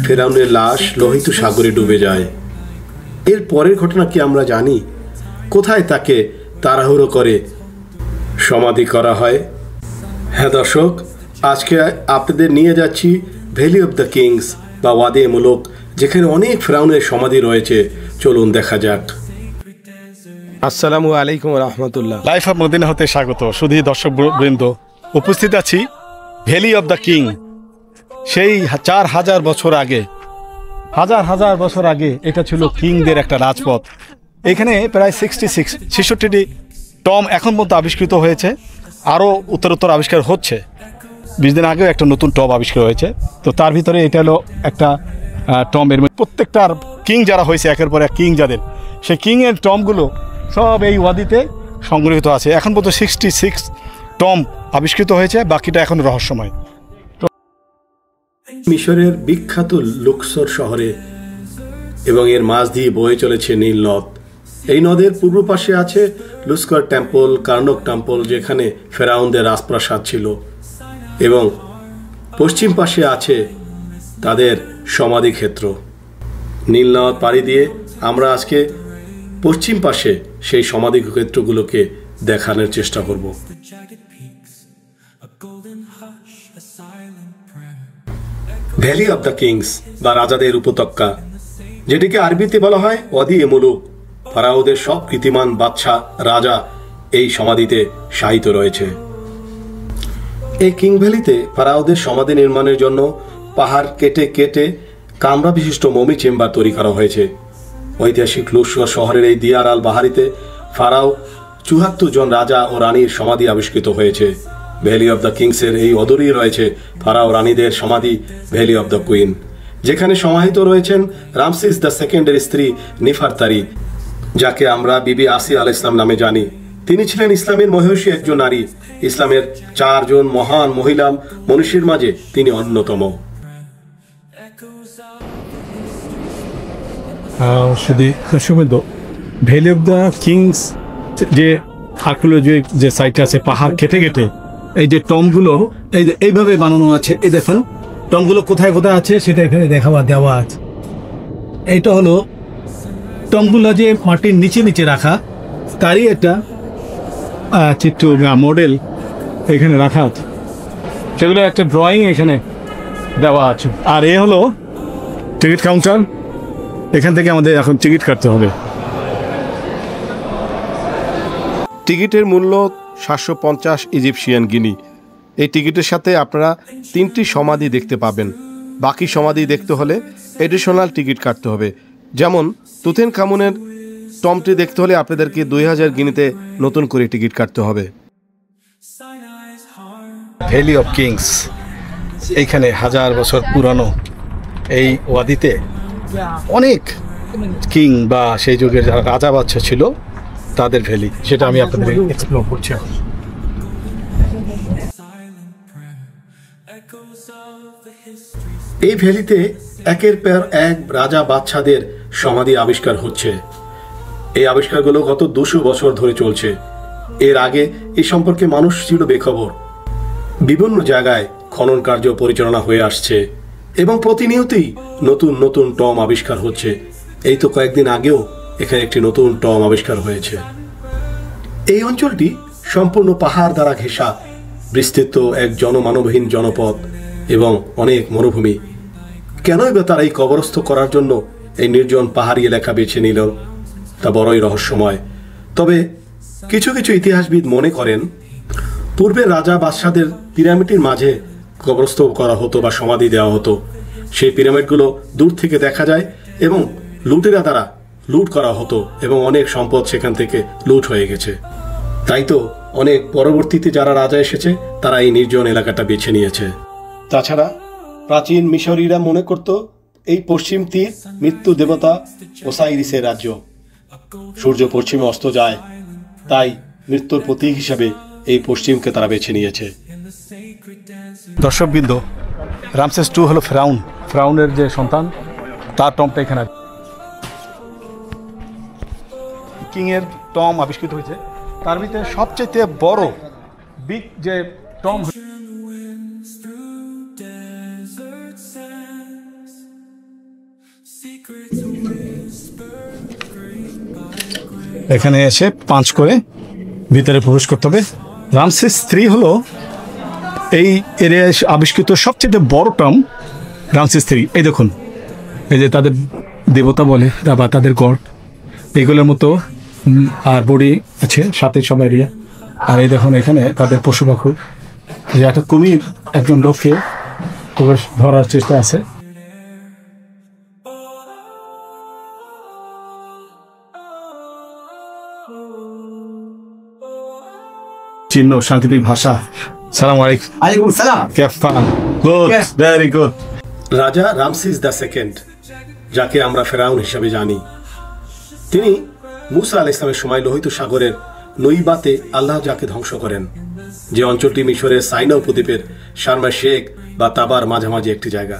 ফেরাউনের লাশ লোহিত সাগরে ডুবে যায়। এর পরের ঘটনা কি আমরা জানি? কোথায় তাকে তাড়াহুড়ো করে সমাধি করা হয়? হ্যাঁ দর্শক, আজকে আপনাদের নিয়ে যাচ্ছি ভ্যালি অব দ্য কিংস বা ওয়াদি মুলুক, যেখানে অনেক ফেরাউনের সমাধি রয়েছে। চলুন দেখা যাক। আসসালামু আলাইকুম রহমতুল্লাহ। লাইফ অফ মদিনা হতে স্বাগত। শুধু দর্শক বৃন্দ, উপস্থিত আছি ভ্যালি অব দ্য কিং। সেই 4000 বছর আগে, হাজার বছর আগে এটা ছিল কিংদের একটা রাজপথ। এখানে প্রায় 66টি টম এখন পর্যন্ত আবিষ্কৃত হয়েছে। আরও উত্তরোত্তর আবিষ্কার হচ্ছে। 20 দিন আগেও একটা নতুন টম আবিষ্কার হয়েছে। তো তার ভিতরে এটা হলো একটা টমের প্রত্যেকটার কিং যারা হয়েছে, একের পর এক কিং যাদের, সেই কিংয়ের টমগুলো সব এই ওয়াদিতে সংগৃহীত আছে। এখন পর্যন্ত 66 টম আবিষ্কৃত হয়েছে, বাকিটা এখন রহস্যময়। মিশরের বিখ্যাত লুক্সর শহরে এবং এর মাঝ দিয়ে বয়ে চলেছে নীল নদ। এই নদের পূর্ব পাশে আছে লুস্কর টেম্পল, কার্নক টেম্পল, যেখানে ফেরাউনদের রাজপ্রাসাদ ছিল, এবং পশ্চিম পাশে আছে তাদের সমাধি ক্ষেত্র। নীল নদ পাড়ি দিয়ে আমরা আজকে পশ্চিম পাশে সেই সমাধি ক্ষেত্রগুলোকে দেখানোর চেষ্টা করব। ভ্যালি অব দ্য কিংস বা রাজাদের উপত্যকা, যেটিকে আরবিতে বলা হয় ওয়াদি মুলুক। ফারাওদের সব কীর্তিমান বাদশাহ রাজা এই সমাধিতে শায়িত রয়েছে। এই কিং ভ্যালিতে ফারাওদের সমাধি নির্মাণের জন্য পাহাড় কেটে কেটে কামরা বিশিষ্ট মমি চেম্বার তৈরি করা হয়েছে। ঐতিহাসিক লুক্সর শহরের এই দিয়ার আল বাহারিতে ফারাও 74 জন রাজা ও রানীর সমাধি আবিষ্কৃত হয়েছে। ভ্যালি অব দ্য কিংসের এই অদূরেই রয়েছে ফারাও রানীদের সমাধি, ভ্যালি অব দ্য কুইন, যেখানে সমাহিত রয়েছেন রামসিস দ্য সেকেন্ডের স্ত্রী নিফারতারি, যাকে আমরা বিবি আসি আল ইসলাম নামে জানি। তিনি ছিলেন ইসলামের মহিষী একজন নারী। ইসলামের 4 জন মহান মহিলা মনীষীর মাঝে তিনি অন্যতম। ভ্যালি অব দ্য কিংস যে আর্কিওলজি যে সাইটটা আছে, পাহাড় কেটে কেটে এই যে টমগুলো এইভাবে বানানো আছে। এই দেখুন টমগুলো কোথায় কোথায় আছে সেটা এখানে দেওয়া আছে। এইটা হলো টমগুলো যে মাটির নিচে নিচে রাখা, তারই একটা চিত্র মডেল এখানে রাখা আছে। সেগুলো একটা ড্রয়িং এখানে দেওয়া আছে। আর এ হলো টিকিট কাউন্টার। এখান থেকে আমাদের এখন টিকিট কাটতে হবে। টিকিটের মূল্য 750 ইজিপশিয়ান গিনি। এই টিকিটের সাথে আপনারা 3টি সমাধি দেখতে পাবেন। বাকি সমাধি দেখতে হলে এডিশনাল টিকিট কাটতে হবে। যেমন তুতেন খামুনের টমটি দেখতে হলে আপনাদেরকে 2000 গিনিতে নতুন করে টিকিট কাটতে হবে। ভ্যালি অব কিংস, এইখানে 1000 বছর পুরানো এই ওয়াদিতে অনেক কিং বা সেই যুগের যারা রাজা বাদশা ছিল তাদের ভ্যালি, সেটা আমি আপনাদের এক্সপ্লোর করছি। এই ভ্যালিতে একের পর এক রাজা বাদশাদের সমাধি আবিষ্কার হচ্ছে। এই আবিষ্কারগুলো গত 200 বছর ধরে চলছে। এর আগে এই সম্পর্কে মানুষ ছিল বেখবর। বিভিন্ন জায়গায় খনন কার্য পরিচালনা হয়ে আসছে এবং প্রতিনিয়তই নতুন নতুন টম আবিষ্কার হচ্ছে। এই তো কয়েকদিন আগেও এখানে একটি নতুন টম আবিষ্কার হয়েছে। এই অঞ্চলটি সম্পূর্ণ পাহাড় দ্বারা ঘেঁষা, বিস্তৃত এক জনমানবহীন জনপদ এবং অনেক মরুভূমি। কেনই বা তারা এই কবরস্থ করার জন্য এই নির্জন পাহাড়ি এলাকা বেছে নিল, তা বড়ই রহস্যময়। তবে কিছু কিছু ইতিহাসবিদ মনে করেন পূর্বে রাজা বাদশাদের পিরামিডের মাঝে কবরস্থ করা হতো বা সমাধি দেওয়া হতো। সেই পিরামিডগুলো দূর থেকে দেখা যায় এবং লুটেরা দ্বারা লুট করা হতো এবং অনেক সম্পদ সেখান থেকে লুট হয়ে গেছে। তাই তো অনেক পরবর্তীতে যারা রাজা এসেছে তারা এই নির্জন এলাকাটা বেছে নিয়েছে। তাছাড়া প্রাচীন মিশরীরা মনে করত এই পশ্চিম তীর মৃত্যু দেবতা ওসাইরিসের রাজ্য। সূর্য পশ্চিমে অস্ত যায়, তাই মৃত্যুর প্রতীক হিসাবে এই পশ্চিমকে তারা বেছে নিয়েছে। দর্শকবৃন্দ, রামসেস 2 হলো ফেরাউনের যে সন্তান, তার টমটা এখানে কিংয়ের টম আবিষ্কৃত হয়েছে। তার ভিতরে সবচেয়ে বড় বিগ যে টম এখানে এসে পাঁচ করে ভিতরে প্রবেশ করতে হবে। রামসেস 3 হলো এই এরিয়ায় আবিষ্কৃত সবচেয়ে বড় টর্ম। রামসেস 3, এই দেখুন, এই যে তাদের দেবতা বলে বা তাদের গড, এগুলোর মতো আর বডি আছে সাথে সব এরিয়া। আর এই দেখুন এখানে তাদের পশু পাখি, যে একটা কুমির একজন লোককে ধরার চেষ্টা আছে। চিহ্ন, সাংকেতিক ভাষা। সালাম আলাইকুম। আলাইকুম সালাম। কেফান? Good, very good. রাজা রামসিস দ্য সেকেন্ড, যাকে আমরা ফেরাউন হিসাবে জানি, তিনি মুসা আলাইহিস সালামের সময় লোহিত সাগরের নৈবাতে আল্লাহ যাকে ধ্বংস করেন, যে অঞ্চলটি মিশরের সাইনা উপদ্বীপের শারমা শেখ বা তাবার মাঝামাঝি একটি জায়গা।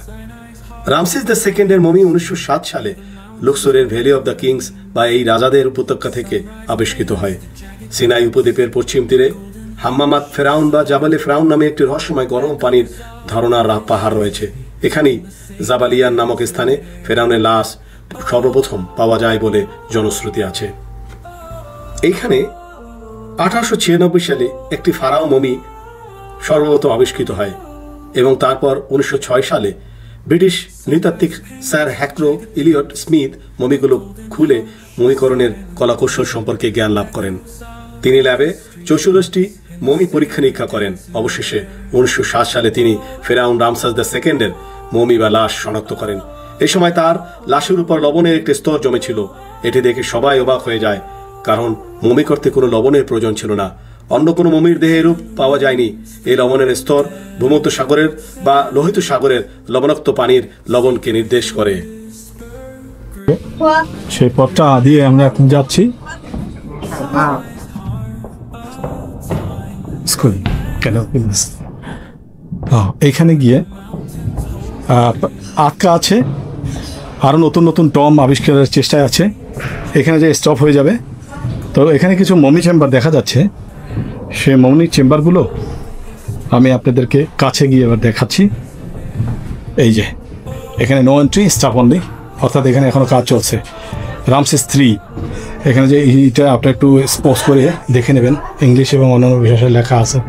রামসিস দ্য সেকেন্ডের মমি 1907 সালে লুক্সোরের ভ্যালি অব দ্য কিংস বা এই রাজাদের উপত্যকা থেকে আবিষ্কৃত হয়। সিনাই উপদ্বীপের পশ্চিম তীরে হাম্মামাত ফেরাউন বা জাবালে ফেরাউন নামে একটি রহস্যময় গরম পানির ধারণার পাহাড় রয়েছে। এখানেই জাবালিয়ান নামক স্থানে ফেরাউনের লাশ সর্বপ্রথম পাওয়া যায় বলে জনশ্রুতি আছে। এইখানে 1896 সালে একটি ফারাও মমি সর্বপ্রথম আবিষ্কৃত হয় এবং তারপর 1906 সালে ব্রিটিশ নৃতাত্ত্বিক স্যার হ্যাক্রো ইলিয়ট স্মিথ মমিগুলো খুলে মমিকরণের কলাকৌশল সম্পর্কে জ্ঞান লাভ করেন। তিনি ল্যাবে 44টি মমি পরীক্ষা নিরীক্ষা করেন। অবশেষে 1907 সালে তিনি ফেরাউন রামসেস দ্য সেকেন্ডের মমি বা লাশ শনাক্ত করেন। এই সময় তার লাশের উপর লবণের একটি স্তর জমেছিল। এটি দেখে সবাই অবাক হয়ে যায়, কারণ মমি করতে কোনো লবণের প্রয়োজন ছিল না। অন্য কোনো মমির দেহে এরূপ পাওয়া যায়নি। এই লবণের স্তর ভূমধ্য সাগরের বা লোহিত সাগরের লবণাক্ত পানির লবণকে নির্দেশ করে। সেই পথটা দিয়ে আমরা এখন যাচ্ছি। এইখানে গিয়ে আটকা আছে, আরো নতুন নতুন টর্ম আবিষ্কারের চেষ্টায় আছে। এখানে যে স্টপ হয়ে যাবে, তো এখানে কিছু মমি চেম্বার দেখা যাচ্ছে। সেই মমি চেম্বারগুলো আমি আপনাদেরকে কাছে গিয়ে এবার দেখাচ্ছি। এই যে এখানে নো এন্ট্রি, স্টাফ অনলি, অর্থাৎ এখানে এখনো কাজ চলছে। রামসেস 3, এখানে যে এইটা আপনি একটু স্পষ্ট করে দেখে নেবেন, ইংলিশ এবং অন্যান্য ভাষায় লেখা আছে।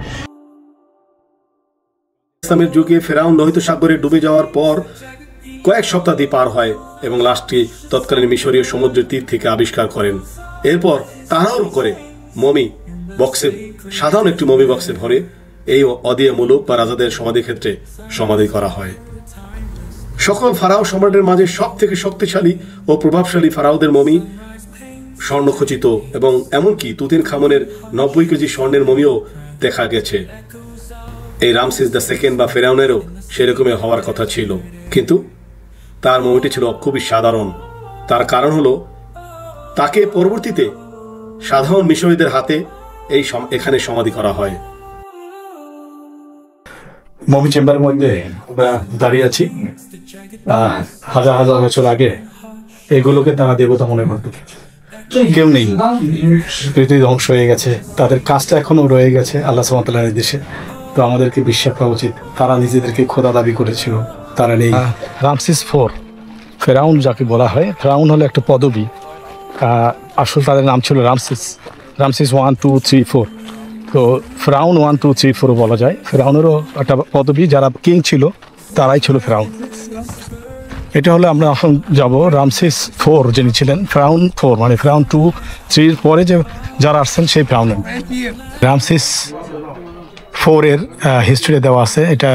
ইসলামের যুগে ফেরাউন লোহিত সাগরে ডুবে যাওয়ার পর কয়েক শতাব্দী পার হয় এবং লাশটি তৎকালীন মিশরীয় সমুদ্রের তীর থেকে আবিষ্কার করেন। এরপর তাড়াহুড়ো করে মমি বক্সে, সাধারণ একটি মমি বক্সে ভরে এই অদিয়ে মুলুক বা রাজাদের সমাধি ক্ষেত্রে সমাধি করা হয়। সকল ফারাও সম্রাটের মাঝে সব থেকে শক্তিশালী ও প্রভাবশালী ফারাওদের মমি স্বর্ণখচিত এবং এমনকি তুতিন খামনের 90 কেজি স্বর্ণের মমিও দেখা গেছে। এই রামসেস দ্য সেকেন্ড বা ফেরাউনেরও সেরকমই হওয়ার কথা ছিল, কিন্তু তার মমিটি ছিল খুবই সাধারণ। তার কারণ হলো তাকে পরবর্তীতে সাধারণ মিশরীদের হাতে এখানে সমাধি করা হয়। মমি চেম্বারের মধ্যে আমরা দাঁড়িয়ে আছি। হাজার হাজার বছর আগে এগুলোকে তারা দেবতা মনে করত। কেউ নেই, পৃথিবী ধ্বংস হয়ে গেছে, তাদের কাজটা এখনো রয়ে গেছে আল্লাহ সুবহানাহু ওয়া তাআলার নির্দেশে। তো আমাদেরকে বিশ্বাস করা উচিত, তারা নিজেদেরকে খোদা দাবি করেছিল, তারা নেই। রামসেস 4, ফেরাউন যাকে বলা হয়, ফেরাউন হলো একটা পদবী। আসলে তাদের নাম ছিল রামসেস। রামসেস 1, 2, 3, 4। তো ফেরাউন 1, 2, 3, 4 বলা যায়। ফেরাউনেরও একটা পদবী, যারা কিং ছিল তারাই ছিল ফেরাউন। এটা হলো আমরা এখন যাব রামসেস 4 যিনি ছিলেন। ফেরাউন 4 মানে ফেরাউন 2, 3 পরে যে যারা আসছেন সেই ফেরাউন। রামসেস 4 এর হিস্ট্রি দেওয়া আছে। এটা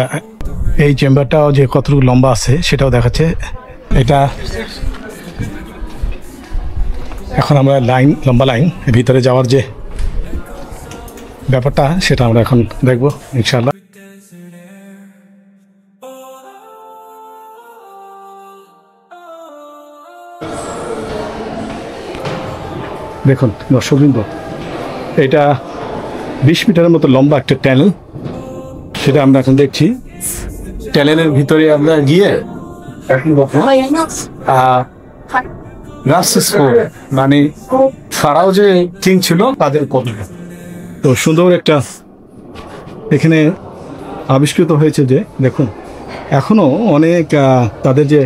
এই চেম্বারটাও যে কতটুকু লম্বা আছে সেটাও দেখাচ্ছে। এটা এখন আমরা লম্বা লাইন ভিতরে যাওয়ার যে ব্যাপারটা সেটা আমরা এখন দেখবো ইনশাআল্লাহ। দেখুন দর্শকবৃন্দ, এটা 20 মিটারের মতো লম্বা একটা ট্যানেল, সেটা আমরা এখন দেখছি। ট্যানেলের ভিতরে আমরা গিয়ে রামসেস 4 মানে ফারাও যে কিং ছিল তাদের পদবী। তো সুন্দর একটা এখানে আবিষ্কৃত হয়েছে যে দেখুন এখনো অনেক তাদের যে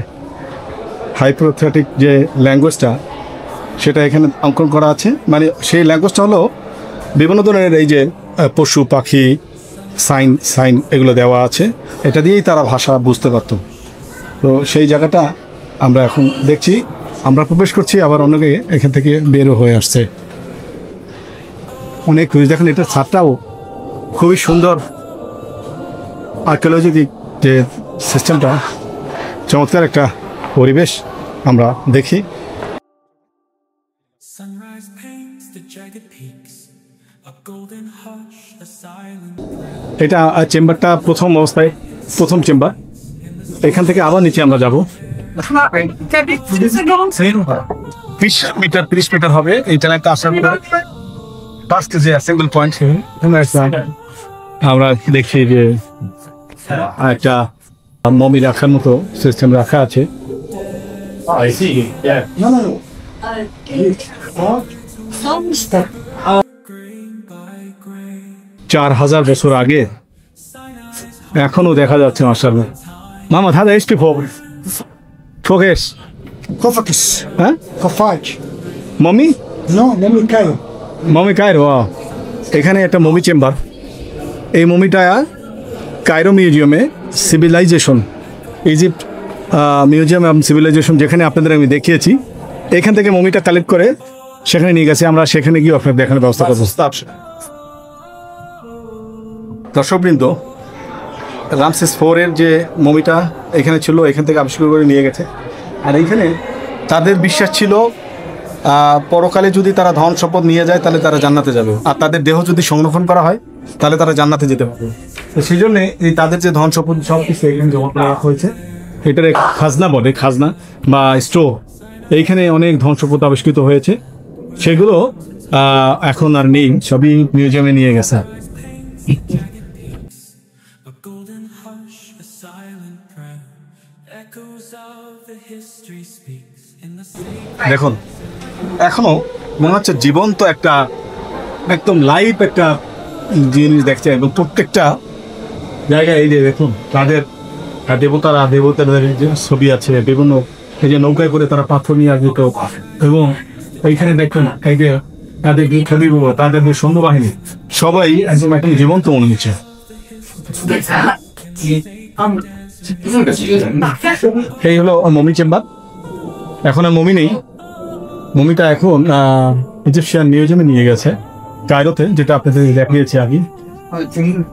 হাইপোথেটিক যে ল্যাঙ্গুয়েজটা সেটা এখানে অঙ্কন করা আছে। মানে সেই ল্যাঙ্গুয়েজটা হলো বিভিন্ন ধরনের এই যে পশু পাখি সাইন এগুলো দেওয়া আছে, এটা দিয়েই তারা ভাষা বুঝতে পারত। তো সেই জায়গাটা আমরা এখন দেখছি, আমরা প্রবেশ করছি, আবার অনেকে এখান থেকে বেরও হয়ে আসছে। অনেক দেখেন এটা ছাদটাও খুবই সুন্দর, আর্কিওলজিক যে সিস্টেমটা, চমৎকার একটা পরিবেশ আমরা দেখি। Sunrise paints the jagged peaks, a golden hush, a silent এটা চেম্বারটা প্রথম অবস্থায়, প্রথম চেম্বার। এখান থেকে আবার নিচে আমরা যাব, 30 মিটার হবে এইটা একটা আসার পরে ফার্স্ট যে অ্যাসেম্বল পয়েন্ট। আমরা দেখছি যে একটা মমি রাখার মতো সিস্টেম রাখা আছে। grain by grain. 4000 বছর আগে এখনো দেখা যাচ্ছে মাশাআল্লাহ। মামা দাদা এসপি ফোকেস Kofakis. হ্যাঁ Kofaj. Mummy No, let me tell you. Mummy Cairo, এখানে একটা মমি চেম্বার। এই মমিটা কায়রো মিউজিয়ামে সিভিলাইজেশন, ইজিপ্ট মিউজিয়াম এবং সিভিলাইজেশন যেখানে আপনাদের আমি দেখিয়েছি, এখান থেকে মমিটা কালেক্ট করে সেখানে নিয়ে গেছে। আমরা সেখানে গিয়ে আপনার দেখানোর ব্যবস্থা করবো। দর্শকবৃন্দ, রামসেস 4-এর যে মমিটা এখানে ছিল, এখান থেকে আবিষ্কার করে নিয়ে গেছে। আর এইখানে তাদের বিশ্বাস ছিল পরকালে যদি তারা ধন সম্পদ নিয়ে যায় তাহলে তারা জান্নাতে যাবে, আর তাদের দেহ যদি সংরক্ষণ করা হয় তাহলে তারা জান্নাতে যেতে পারবে। তো সেই জন্যে এই তাদের যে ধন সম্পদ সব কিছু এখানে জমা করা হয়েছে। এটার এক খাজনা বলে, খাজনা বা স্টোর। এইখানে অনেক ধন সম্পদ আবিষ্কৃত হয়েছে, সেগুলো এখন আর নেই, সবই মিউজিয়ামে নিয়ে গেছে। A golden hush, a silent prayer, echoes of the history speaks in the sacred. দেখুন এখনো মনে হচ্ছে জীবন্ত একটা একদম লাইভ একটা জিনিস দেখছে, এবং প্রত্যেকটা জায়গায় এই যে দেখুন তাদের দেবতাদের যে ছবি আছে, বিভিন্ন এই যে নৌকায় করে তারা পাথর নিয়ে আগত, এবং এইখানে দেখুন এই যে তাদের যে ছবি, তাদের যে সৈন্যবাহিনী সবাই একদম এখন জীবন্ত মনে হচ্ছে। এই হলো মমি চেম্বার। এখন আর মমি নেই, মমিটা এখন ইজিপশিয়ান মিউজিয়ামে নিয়ে গেছে কায়রোতে, যেটা আপনাদের দেখিয়েছি আগে।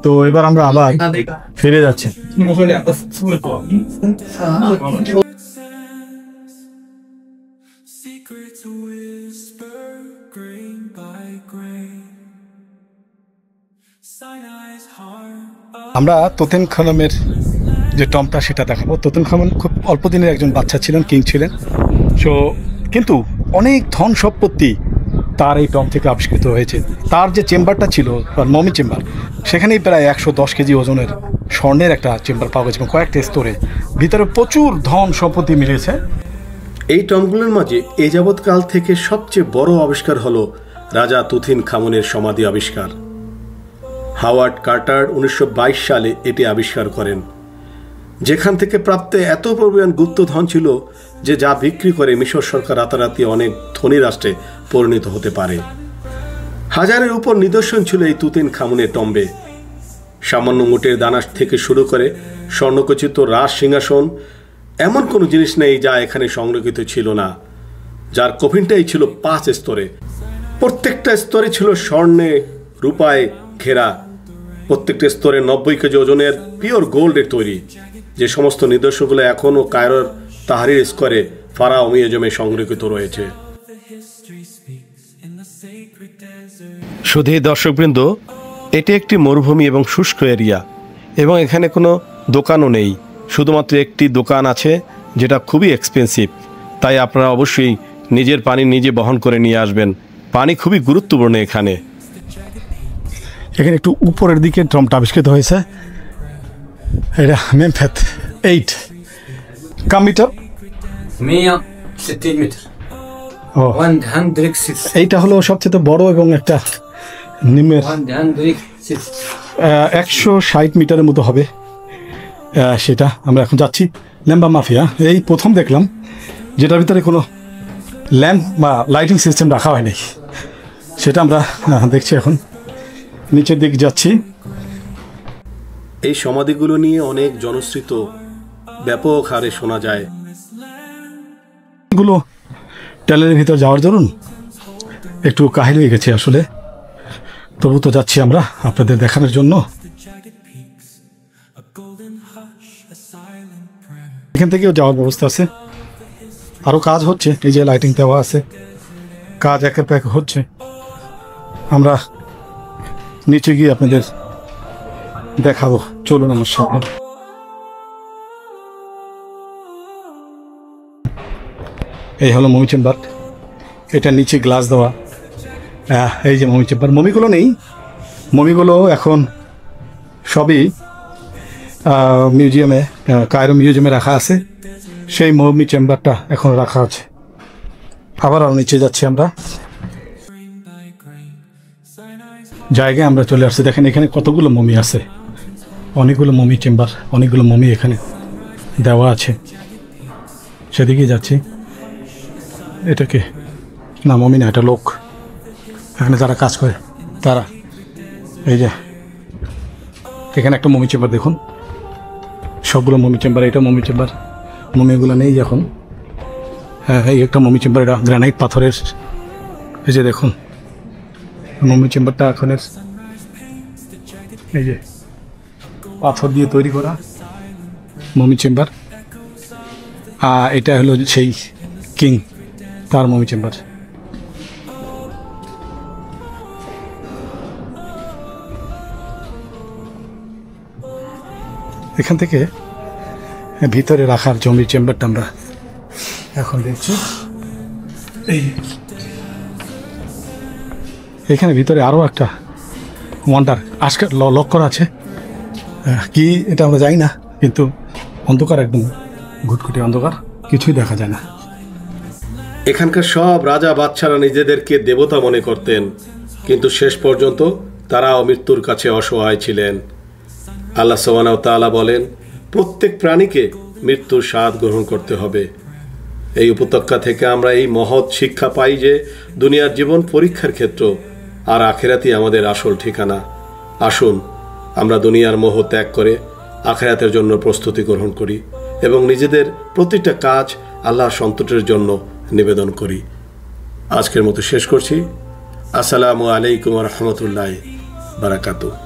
তো এবার আমরা আবার ফিরে যাচ্ছি। Secrets whisper, grain by grain. Sinai's heart. আমরা তোতেনখামের যে টমটা সেটা দেখাবো। তোতেনখামেন খুব অল্প দিনের একজন বাচ্চা ছিলেন, কিং ছিলেন। সো কিন্তু অনেক ধন সম্পত্তি তার এই টম থেকে আবিষ্কৃত হয়েছে। তার যে চেম্বারটা ছিল, মমি চেম্বার, সেখানেই প্রায় 110 কেজি ওজনের স্বর্ণের একটা চেম্বার পাওয়া গেছে, এবং কয়েকটা স্তরে ভিতরে প্রচুর ধন সম্পত্তি মিলেছে। এই টমগুলোর মাঝে এ যাবৎকাল থেকে সবচেয়ে বড় আবিষ্কার হলো রাজা তুথিনখামুনের সমাধি আবিষ্কার। হাওয়ার্ড কার্টার 1922 সালে এটি আবিষ্কার করেন, যেখান থেকে প্রাপ্ত এত পরিমাণ গুপ্তধন ছিল যে যা বিক্রি করে মিশর সরকার রাতারাতি অনেক ধনী রাষ্ট্রে পরিণত হতে পারে। হাজারের উপর নিদর্শন ছিল এই তুথিনখামুনের টম্বে। সামান্য মুটের দানা থেকে শুরু করে স্বর্ণখচিত রাজ সিংহাসন, এমন কোনো জিনিস নেই যা এখানে সংরক্ষিত ছিল না, যার কফিনটাই ছিল 5 স্তরে। প্রত্যেকটা স্তরে ছিল স্বর্ণে রূপায় ঘেরা, প্রত্যেকটা স্তরে 90 কেজি ওজনের পিওর গোল্ডের তৈরি। যে সমস্ত নিদর্শনগুলো এখনও কায়রোর তাহরির স্কোয়ারে ফারাও মিউজিয়ামে সংরক্ষিত রয়েছে। The history speaks in the sacred desert. শুধু দর্শকবৃন্দ, এটি একটি মরুভূমি এবং শুষ্ক এরিয়া, এবং এখানে কোনো দোকানও নেই। শুধুমাত্র একটি দোকান আছে যেটা খুবই এক্সপেন্সিভ, তাই আপনারা অবশ্যই নিজের পানি নিজে বহন করে নিয়ে আসবেন। পানি খুবই গুরুত্বপূর্ণ এখানে। এখানে একটু উপরের দিকে টমটা আবিষ্কৃত হয়েছে। এটা মেমফেত 8 মিটার। 160 متر ও 106 এইটা হলো সবচেয়ে বড় এবং একটা নিমের 106 160 মিটারের মতো হবে। সেটা আমরা এখন যাচ্ছি ল্যাম্বা মাফিয়া। এই প্রথম দেখলাম যেটার ভিতরে কোনো ল্যাম্প বা লাইটিং সিস্টেম রাখা হয়নি, সেটা আমরা দেখছি। এখন নিচের দিকে যাচ্ছি। এই সমাধিগুলো নিয়ে অনেক জনশ্রিত ব্যাপক হারে শোনা যায়। এগুলো ট্যালের ভিতর যাওয়ার দরুন একটু কাহিল হয়ে গেছে আসলে, তবু তো যাচ্ছি আমরা আপনাদের দেখানোর জন্য। এখান থেকেও যাওয়ার ব্যবস্থা আছে, আরও কাজ হচ্ছে। এই যে লাইটিং দেওয়া আছে, কাজ একের পর এক হচ্ছে। আমরা নিচে গিয়ে আপনাদের দেখাবো, চলুন আমার সাথে। এই হলো মমি চেম্বার, এটা নিচে গ্লাস দেওয়া। এই যে মমি চেম্বার, মমিগুলো নেই, মমিগুলো এখন সবই মিউজিয়ামে, কায়রো মিউজিয়ামে রাখা আছে। সেই মমি চেম্বারটা এখন রাখা আছে। আবার নিচে যাচ্ছি আমরা, জায়গায় আমরা চলে আসছি। দেখেন এখানে কতগুলো মমি আছে, অনেকগুলো মমি চেম্বার, অনেকগুলো মমি এখানে দেওয়া আছে। সেদিকে যাচ্ছি। এটাকে না মমি না, এটা লোক, এখানে যারা কাজ করে তারা। এই যে এখানে একটা মমি চেম্বার দেখুন, সবগুলো মমি চেম্বার। এটা মমি চেম্বার, মমিগুলো নেই এখন। হ্যাঁ, এই একটা মমি চেম্বার, এটা গ্রানাইট পাথরের। এই যে দেখুন মমি চেম্বারটা এখনের, এই যে পাথর দিয়ে তৈরি করা মমি চেম্বার। এটা হলো সেই কিং, তার মমি চেম্বার। এখান থেকে ভিতরে রাখার জমি চেম্বারটা আমরা এখন দেখছি। এই এখানে ভিতরে আরও একটা ওয়ান্ডার আজকে লক করা আছে, কি এটা আমরা জানি না, কিন্তু অন্ধকার, একদম ঘুটঘুটে অন্ধকার, কিছুই দেখা যায় না। এখানকার সব রাজা বাদশারা নিজেদেরকে দেবতা মনে করতেন, কিন্তু শেষ পর্যন্ত তারাও মৃত্যুর কাছে অসহায় ছিলেন। আল্লাহ সুবহানাহু ওয়া তাআলা বলেন, প্রত্যেক প্রাণীকে মৃত্যুর স্বাদ গ্রহণ করতে হবে। এই উপত্যকা থেকে আমরা এই মহৎ শিক্ষা পাই যে দুনিয়ার জীবন পরীক্ষার ক্ষেত্র, আর আখিরাতই আমাদের আসল ঠিকানা। আসুন আমরা দুনিয়ার মোহ ত্যাগ করে আখিরাতের জন্য প্রস্তুতি গ্রহণ করি এবং নিজেদের প্রতিটা কাজ আল্লাহর সন্তুষ্টির জন্য নিবেদন করি। আজকের মতো শেষ করছি। আসসালামু আলাইকুম ওয়া রাহমাতুল্লাহি ওয়া বারাকাতুহু।